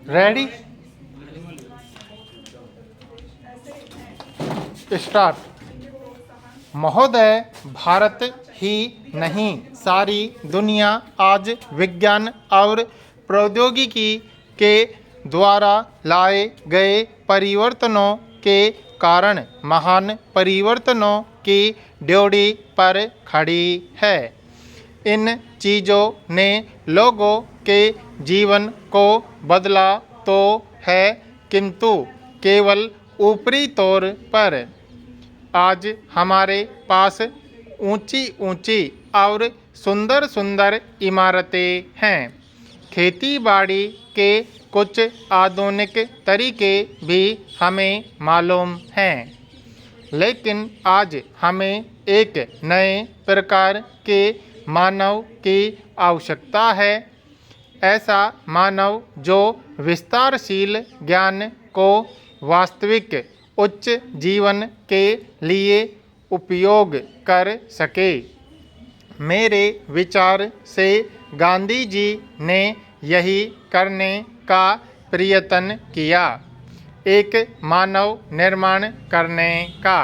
Ready start. महोदय, भारत ही नहीं सारी दुनिया आज विज्ञान और प्रौद्योगिकी के द्वारा लाए गए परिवर्तनों के कारण महान परिवर्तनों की ड्योढ़ी पर खड़ी है। इन चीज़ों ने लोगों के जीवन को बदला तो है, किंतु केवल ऊपरी तौर पर। आज हमारे पास ऊंची ऊंची और सुंदर सुंदर इमारतें हैं। खेती बाड़ी के कुछ आधुनिक तरीके भी हमें मालूम हैं, लेकिन आज हमें एक नए प्रकार के मानव की आवश्यकता है। ऐसा मानव जो विस्तारशील ज्ञान को वास्तविक उच्च जीवन के लिए उपयोग कर सके। मेरे विचार से गांधी जी ने यही करने का प्रयत्न किया, एक मानव निर्माण करने का।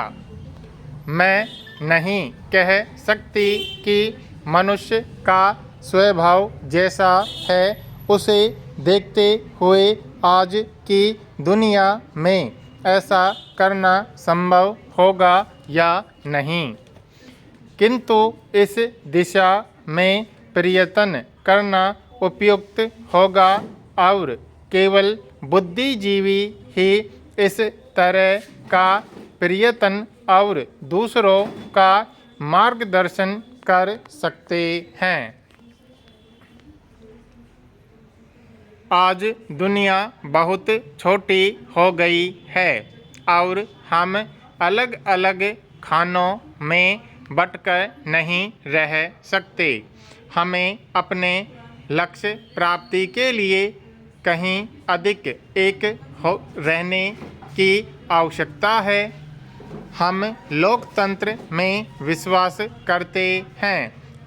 मैं नहीं कह सकती कि मनुष्य का स्वभाव जैसा है उसे देखते हुए आज की दुनिया में ऐसा करना संभव होगा या नहीं, किंतु इस दिशा में प्रयत्न करना उपयुक्त होगा और केवल बुद्धिजीवी ही इस तरह का प्रयत्न और दूसरों का मार्गदर्शन कर सकते हैं। आज दुनिया बहुत छोटी हो गई है और हम अलग अलग खानों में बंटकर नहीं रह सकते। हमें अपने लक्ष्य प्राप्ति के लिए कहीं अधिक एक रहने की आवश्यकता है। हम लोकतंत्र में विश्वास करते हैं।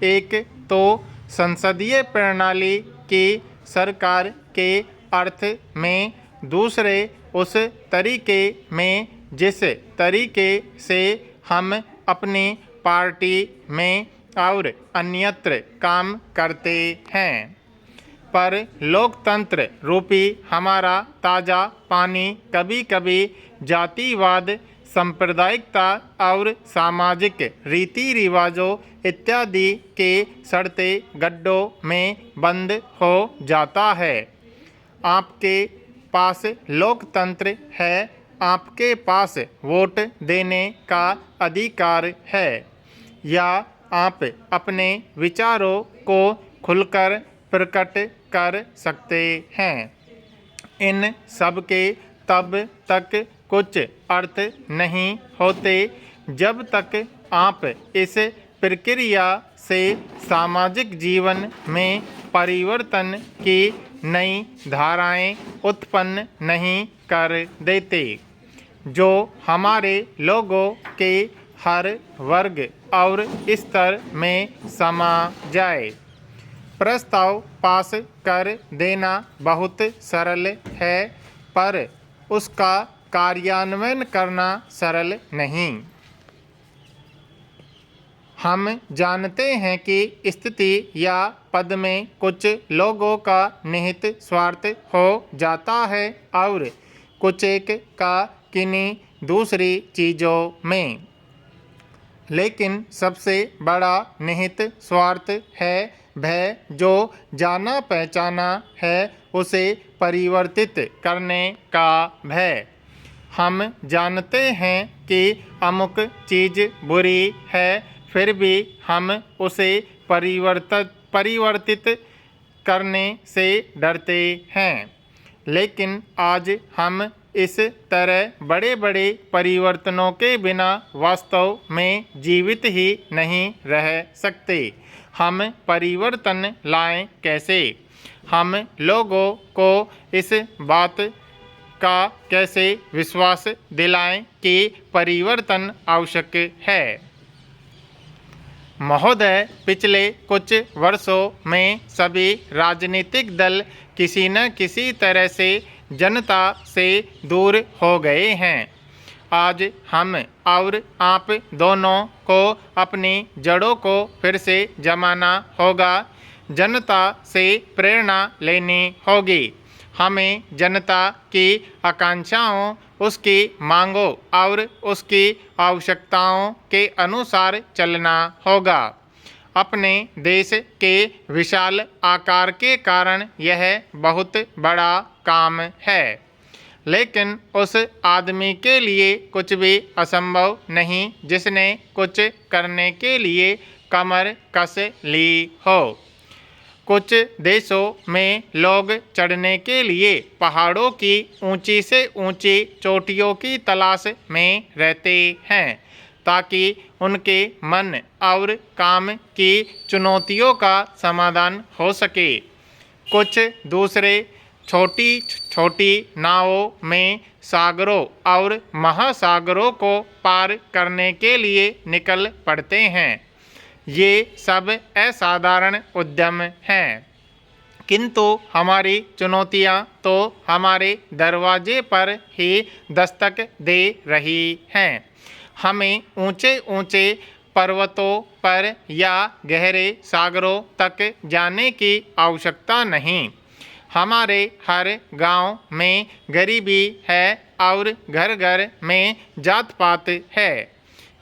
एक तो संसदीय प्रणाली की सरकार के अर्थ में, दूसरे उस तरीके में जिस तरीके से हम अपनी पार्टी में और अन्यत्र काम करते हैं। पर लोकतंत्र रूपी हमारा ताज़ा पानी कभी कभी जातिवाद, सांप्रदायिकता और सामाजिक रीति रिवाजों इत्यादि के सड़ते गड्ढों में बंद हो जाता है। आपके पास लोकतंत्र है, आपके पास वोट देने का अधिकार है, या आप अपने विचारों को खुलकर प्रकट कर सकते हैं। इन सब के तब तक कुछ अर्थ नहीं होते जब तक आप इस प्रक्रिया से सामाजिक जीवन में परिवर्तन की नई धाराएं उत्पन्न नहीं कर देते, जो हमारे लोगों के हर वर्ग और स्तर में समा जाए। प्रस्ताव पास कर देना बहुत सरल है, पर उसका कार्यान्वयन करना सरल नहीं। हम जानते हैं कि स्थिति या पद में कुछ लोगों का निहित स्वार्थ हो जाता है और कुछ एक का किन्हीं दूसरी चीज़ों में। लेकिन सबसे बड़ा निहित स्वार्थ है भय, जो जाना पहचाना है उसे परिवर्तित करने का भय। हम जानते हैं कि अमुक चीज़ बुरी है, फिर भी हम उसे परिवर्तित करने से डरते हैं। लेकिन आज हम इस तरह बड़े बड़े परिवर्तनों के बिना वास्तव में जीवित ही नहीं रह सकते। हम परिवर्तन लाएं कैसे? हम लोगों को इस बात का कैसे विश्वास दिलाएं कि परिवर्तन आवश्यक है? महोदय, पिछले कुछ वर्षों में सभी राजनीतिक दल किसी न किसी तरह से जनता से दूर हो गए हैं। आज हम और आप दोनों को अपनी जड़ों को फिर से जमाना होगा, जनता से प्रेरणा लेनी होगी। हमें जनता की आकांक्षाओं, उसकी मांगों और उसकी आवश्यकताओं के अनुसार चलना होगा। अपने देश के विशाल आकार के कारण यह बहुत बड़ा काम है, लेकिन उस आदमी के लिए कुछ भी असंभव नहीं जिसने कुछ करने के लिए कमर कस ली हो। कुछ देशों में लोग चढ़ने के लिए पहाड़ों की ऊंची से ऊंची चोटियों की तलाश में रहते हैं ताकि उनके मन और काम की चुनौतियों का समाधान हो सके। कुछ दूसरे छोटी छोटी नावों में सागरों और महासागरों को पार करने के लिए निकल पड़ते हैं। ये सब असाधारण उद्यम हैं, किंतु हमारी चुनौतियां तो हमारे दरवाजे पर ही दस्तक दे रही हैं। हमें ऊंचे ऊंचे पर्वतों पर या गहरे सागरों तक जाने की आवश्यकता नहीं। हमारे हर गांव में गरीबी है और घर घर में जात पात है।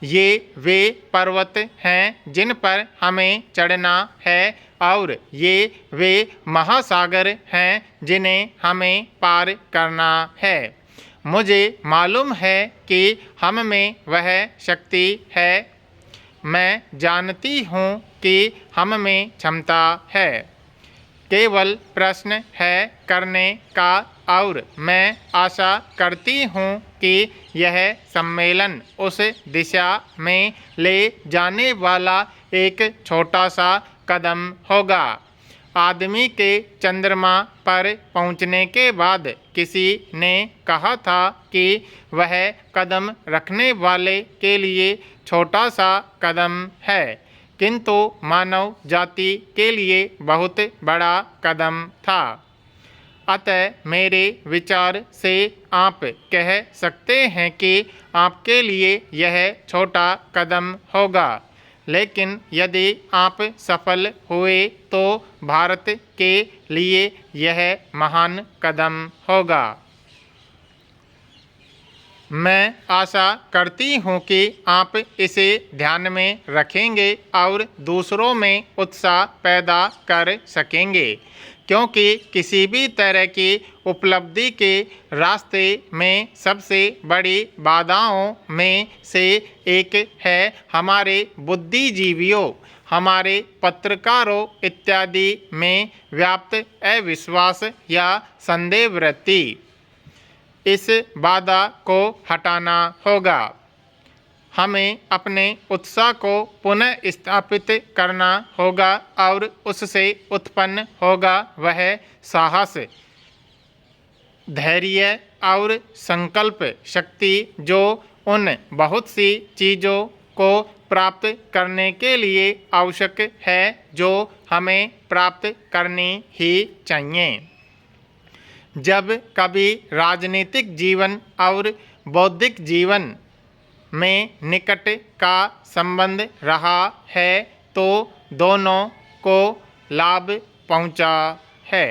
ये वे पर्वत हैं जिन पर हमें चढ़ना है और ये वे महासागर हैं जिन्हें हमें पार करना है। मुझे मालूम है कि हम में वह शक्ति है। मैं जानती हूँ कि हम में क्षमता है। केवल प्रश्न है करने का और मैं आशा करती हूँ कि यह सम्मेलन उस दिशा में ले जाने वाला एक छोटा सा कदम होगा। आदमी के चंद्रमा पर पहुँचने के बाद किसी ने कहा था कि वह कदम रखने वाले के लिए छोटा सा कदम है, किंतु मानव जाति के लिए बहुत बड़ा कदम था। अतः मेरे विचार से आप कह सकते हैं कि आपके लिए यह छोटा कदम होगा, लेकिन यदि आप सफल हुए तो भारत के लिए यह महान कदम होगा। मैं आशा करती हूँ कि आप इसे ध्यान में रखेंगे और दूसरों में उत्साह पैदा कर सकेंगे, क्योंकि किसी भी तरह की उपलब्धि के रास्ते में सबसे बड़ी बाधाओं में से एक है हमारे बुद्धिजीवियों, हमारे पत्रकारों इत्यादि में व्याप्त अविश्वास या संदेह वृत्ति। इस बाधा को हटाना होगा। हमें अपने उत्साह को पुनः स्थापित करना होगा और उससे उत्पन्न होगा वह साहस, धैर्य और संकल्प शक्ति जो उन बहुत सी चीज़ों को प्राप्त करने के लिए आवश्यक है जो हमें प्राप्त करनी ही चाहिए। जब कभी राजनीतिक जीवन और बौद्धिक जीवन में निकट का संबंध रहा है तो दोनों को लाभ पहुंचा है।